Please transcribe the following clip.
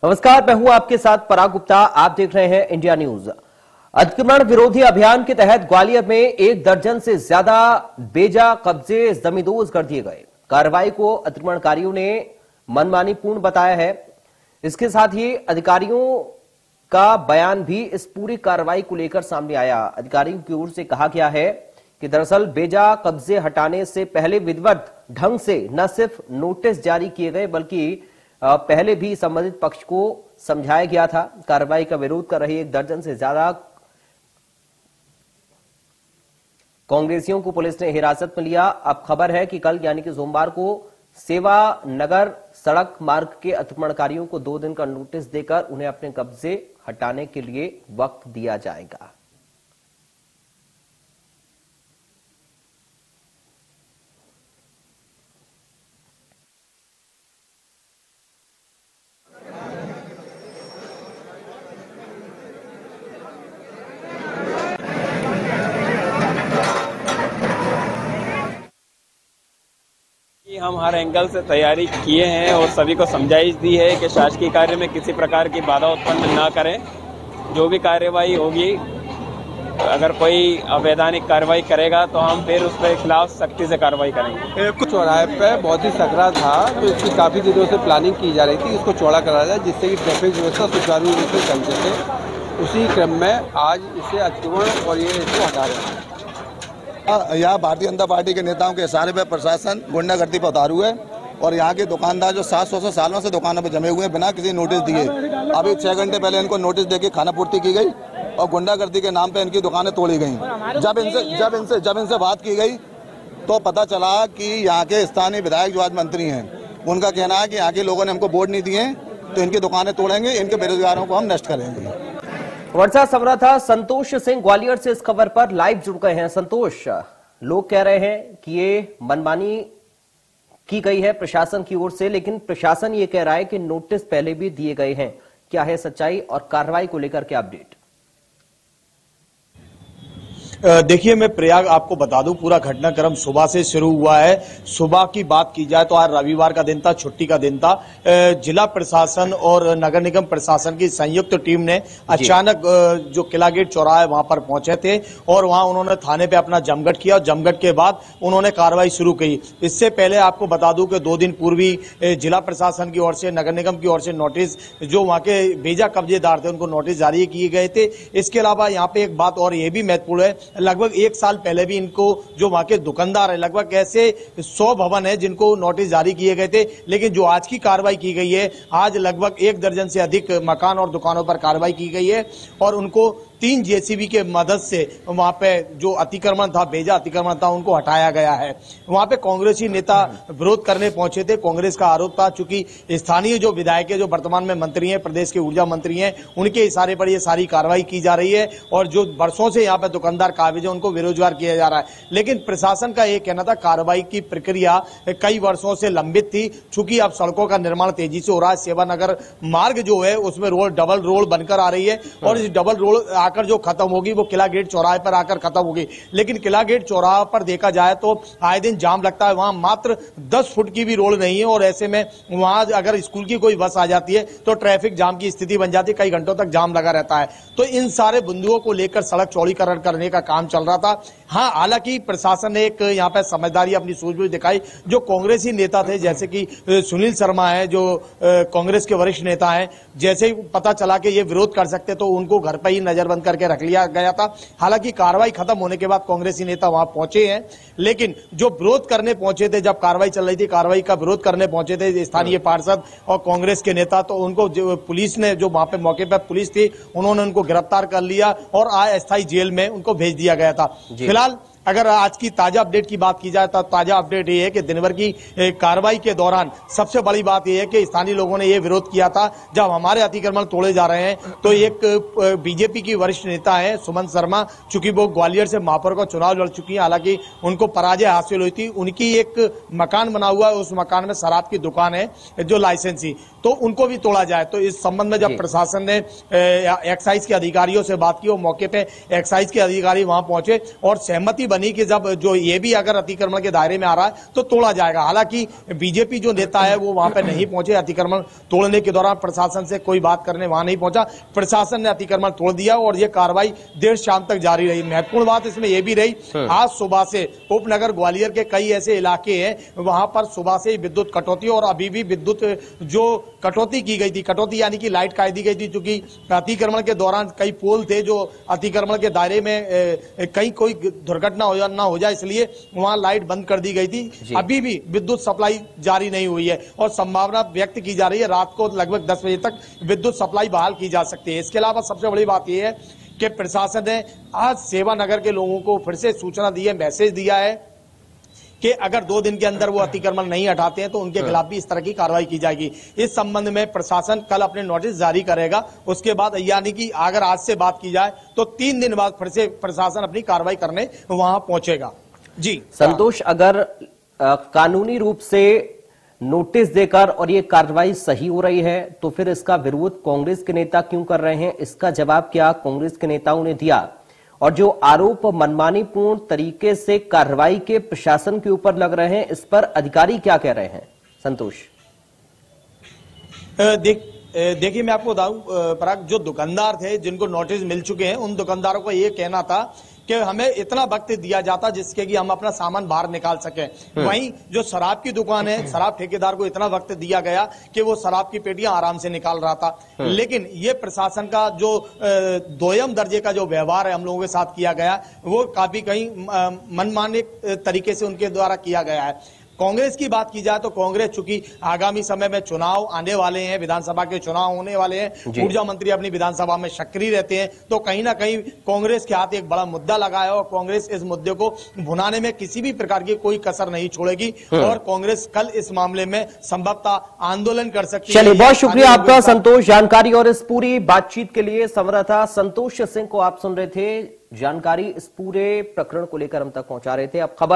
नमस्कार, मैं हूं आपके साथ पराग गुप्ता। आप देख रहे हैं इंडिया न्यूज। अतिक्रमण विरोधी अभियान के तहत ग्वालियर में 1 दर्जन से ज्यादा बेजा कब्जे जमींदोज कर दिए गए। कार्रवाई को अतिक्रमणकारियों ने मनमानी पूर्ण बताया है। इसके साथ ही अधिकारियों का बयान भी इस पूरी कार्रवाई को लेकर सामने आया। अधिकारियों की ओर से कहा गया है कि दरअसल बेजा कब्जे हटाने से पहले विधिवत ढंग से न सिर्फ नोटिस जारी किए गए बल्कि पहले भी संबंधित पक्ष को समझाया गया था। कार्रवाई का विरोध कर रही 1 दर्जन से ज्यादा कांग्रेसियों को पुलिस ने हिरासत में लिया। अब खबर है कि कल यानी कि सोमवार को सेवा नगर सड़क मार्ग के अतिक्रमणकारियों को 2 दिन का नोटिस देकर उन्हें अपने कब्जे हटाने के लिए वक्त दिया जाएगा। हम हर एंगल से तैयारी किए हैं और सभी को समझाइश दी है कि शासकीय कार्य में किसी प्रकार की बाधा उत्पन्न न करें। जो भी कार्यवाही होगी, अगर कोई अवैधानिक कार्रवाई करेगा तो हम फिर उसके खिलाफ सख्ती से कार्रवाई करेंगे। कुछ चौराहे पे बहुत ही सकरा था, तो इसकी काफी दिनों से प्लानिंग की जा रही थी, इसको चौड़ा करा जाए जिससे कि ट्रैफिक व्यवस्था सुचारू रूप से चल सके। उसी क्रम में आज इसे अतिक्रमण और ये इसको हटा रहे हैं। यहाँ भारतीय जनता पार्टी के नेताओं के इशारे पे प्रशासन गुंडागर्दी पर उतारू है और यहाँ के दुकानदार जो 700 सालों से दुकानों पे जमे हुए हैं बिना किसी नोटिस दिए, अभी 6 घंटे पहले इनको नोटिस देके खाना पूर्ति की गई और गुंडागर्दी के नाम पे इनकी दुकानें तोड़ी गई। जब इनसे बात की गई तो पता चला कि यहाँ के स्थानीय विधायक जो आज मंत्री हैं, उनका कहना है कि यहाँ के लोगों ने हमको वोट नहीं दिए तो इनकी दुकानें तोड़ेंगे, इनके बेरोजगारों को हम नष्ट करेंगे। वर्षा संवाददाता संतोष सिंह ग्वालियर से इस खबर पर लाइव जुड़ गए हैं। संतोष, लोग कह रहे हैं कि ये मनमानी की गई है प्रशासन की ओर से, लेकिन प्रशासन ये कह रहा है कि नोटिस पहले भी दिए गए हैं। क्या है सच्चाई और कार्रवाई को लेकर क्या अपडेट? देखिए, मैं प्रयाग आपको बता दूं, पूरा घटनाक्रम सुबह से शुरू हुआ है। सुबह की बात की जाए तो आज रविवार का दिन था, छुट्टी का दिन था। जिला प्रशासन और नगर निगम प्रशासन की संयुक्त टीम ने अचानक जो किला गेट चौराहा है वहां पर पहुंचे थे और वहां उन्होंने थाने पे अपना जमघट किया। जमघट के बाद उन्होंने कार्रवाई शुरू की। इससे पहले आपको बता दूं कि 2 दिन पूर्व ही जिला प्रशासन की ओर से, नगर निगम की ओर से नोटिस, जो वहां के बेजा कब्जेदार थे उनको नोटिस जारी किए गए थे। इसके अलावा यहाँ पे एक बात और ये भी महत्वपूर्ण है, लगभग 1 साल पहले भी इनको, जो वहां के दुकानदार है, लगभग ऐसे 100 भवन है जिनको नोटिस जारी किए गए थे। लेकिन जो आज की कार्रवाई की गई है, आज लगभग 1 दर्जन से अधिक मकान और दुकानों पर कार्रवाई की गई है और उनको 3 जेसीबी के मदद से वहां पे जो अतिक्रमण था, बेजा अतिक्रमण था, उनको हटाया गया है। वहां पे कांग्रेसी नेता विरोध करने पहुंचे थे। कांग्रेस का आरोप था चूंकि स्थानीय जो विधायक है, जो वर्तमान में मंत्री हैं, प्रदेश के ऊर्जा मंत्री हैं, उनके इशारे पर यह सारी कार्रवाई की जा रही है और जो वर्षों से यहाँ पे दुकानदार काबिज है उनको बेरोजगार किया जा रहा है। लेकिन प्रशासन का यह कहना था कार्रवाई की प्रक्रिया कई वर्षों से लंबित थी। चूंकि अब सड़कों का निर्माण तेजी से हो रहा है, सेवानगर मार्ग जो है उसमें रोड, डबल रोड बनकर आ रही है और इस डबल रोड आकर जो खत्म होगी वो किला गेट चौराहे पर आकर खत्म होगी। लेकिन किला गेट चौराहा पर देखा जाए तो आए दिन जाम लगता है। वहां मात्र 10 फुट की भी रोड नहीं है और ऐसे में वहां अगर स्कूल की कोई बस आ जाती है तो ट्रैफिक जाम की स्थिति बन जाती है, कई घंटों तक जाम लगा रहता है। तो इन सारे बिंदुओं को लेकर सड़क चौड़ीकरण करने का काम चल रहा था। हाँ, हालांकि प्रशासन ने एक यहाँ पे समझदारी, अपनी सूझबूझ दिखाई। जो कांग्रेसी नेता थे, जैसे कि सुनील शर्मा है, जो कांग्रेस के वरिष्ठ नेता हैं, जैसे ही पता चला कि ये विरोध कर सकते तो उनको घर पर ही नजरबंद करके रख लिया गया था। हालांकि कार्रवाई खत्म होने के बाद कांग्रेसी नेता वहां पहुंचे हैं, लेकिन जो विरोध करने पहुंचे थे, जब कार्रवाई चल रही थी, कार्रवाई का विरोध करने पहुंचे थे स्थानीय पार्षद और कांग्रेस के नेता, तो उनको पुलिस ने, जो वहां पे मौके पर पुलिस थी, उन्होंने उनको गिरफ्तार कर लिया और अस्थायी जेल में उनको भेज दिया गया था। फिलहाल अगर आज की ताजा अपडेट की बात की जाए तो ताजा अपडेट ये है कि दिन भर की कार्रवाई के दौरान सबसे बड़ी बात यह है कि स्थानीय लोगों ने यह विरोध किया था, जब हमारे अतिक्रमण तोड़े जा रहे हैं तो एक बीजेपी की वरिष्ठ नेता है सुमन शर्मा, चूंकि वो ग्वालियर से महापौर का चुनाव लड़ चुकी है, हालांकि उनको पराजय हासिल हुई थी। उनकी एक मकान बना हुआ है, उस मकान में शराब की दुकान है जो लाइसेंसी, तो उनको भी तोड़ा जाए। तो इस संबंध में जब प्रशासन ने एक्साइज के अधिकारियों से बात की और मौके पे एक्साइज के अधिकारी वहां पहुंचे और सहमति बनी कि जब जो ये भी अगर अतिक्रमण के दायरे में आ रहा है तो तोड़ा जाएगा। हालांकि बीजेपी जो नेता है वो वहां पे नहीं पहुंचे, अतिक्रमण तोड़ने के दौरान प्रशासन से कोई बात करने वहां नहीं पहुंचा, प्रशासन ने अतिक्रमण तोड़ दिया और ये कार्रवाई देर शाम तक जारी रही। महत्वपूर्ण बात इसमें यह भी रही, आज सुबह से उपनगर ग्वालियर के कई ऐसे इलाके हैं वहां पर सुबह से ही विद्युत कटौती और अभी भी विद्युत जो कटौती की गई थी, कटौती यानी कि लाइट काट दी गई थी, क्योंकि अतिक्रमण के दौरान कई पोल थे जो अतिक्रमण के दायरे में कहीं कोई दुर्घटना ना हो जाए इसलिए वहां लाइट बंद कर दी गई थी। अभी भी विद्युत सप्लाई जारी नहीं हुई है और संभावना व्यक्त की जा रही है रात को लगभग 10 बजे तक विद्युत सप्लाई बहाल की जा सकती है। इसके अलावा सबसे बड़ी बात यह है कि प्रशासन ने आज सेवा नगर के लोगों को फिर से सूचना दी है, मैसेज दिया है कि अगर 2 दिन के अंदर वो अतिक्रमण नहीं हटाते हैं तो उनके खिलाफ भी इस तरह की कार्रवाई की जाएगी। इस संबंध में प्रशासन कल अपने नोटिस जारी करेगा। उसके बाद यानी कि अगर आज से बात की जाए तो 3 दिन बाद फिर से प्रशासन अपनी कार्रवाई करने वहां पहुंचेगा। जी संतोष, अगर कानूनी रूप से नोटिस देकर और ये कार्रवाई सही हो रही है तो फिर इसका विरोध कांग्रेस के नेता क्यों कर रहे हैं? इसका जवाब क्या कांग्रेस के नेताओं ने दिया? और जो आरोप मनमानीपूर्ण तरीके से कार्रवाई के प्रशासन के ऊपर लग रहे हैं, इस पर अधिकारी क्या कह रहे हैं? संतोष, देखिए मैं आपको बताऊं पराग, जो दुकानदार थे जिनको नोटिस मिल चुके हैं उन दुकानदारों का ये कहना था कि हमें इतना वक्त दिया जाता जिसके कि हम अपना सामान बाहर निकाल सकें। वहीं जो शराब की दुकान है, शराब ठेकेदार को इतना वक्त दिया गया कि वो शराब की पेटियां आराम से निकाल रहा था। लेकिन ये प्रशासन का जो दोयम दर्जे का जो व्यवहार है हम लोगों के साथ किया गया वो काफी कहीं मनमाने तरीके से उनके द्वारा किया गया है। कांग्रेस की बात की जाए तो कांग्रेस चूंकि आगामी समय में चुनाव आने वाले हैं, विधानसभा के चुनाव होने वाले हैं, ऊर्जा मंत्री अपनी विधानसभा में सक्रिय रहते हैं, तो कहीं ना कहीं कांग्रेस के हाथ एक बड़ा मुद्दा लगा है और कांग्रेस इस मुद्दे को भुनाने में किसी भी प्रकार की कोई कसर नहीं छोड़ेगी और कांग्रेस कल इस मामले में संभवतः आंदोलन कर सकती है। चलिए, बहुत शुक्रिया आपका संतोष जानकारी और इस पूरी बातचीत के लिए। संवाददाता संतोष सिंह को आप सुन रहे थे, जानकारी इस पूरे प्रकरण को लेकर हम तक पहुंचा रहे थे। अब खबर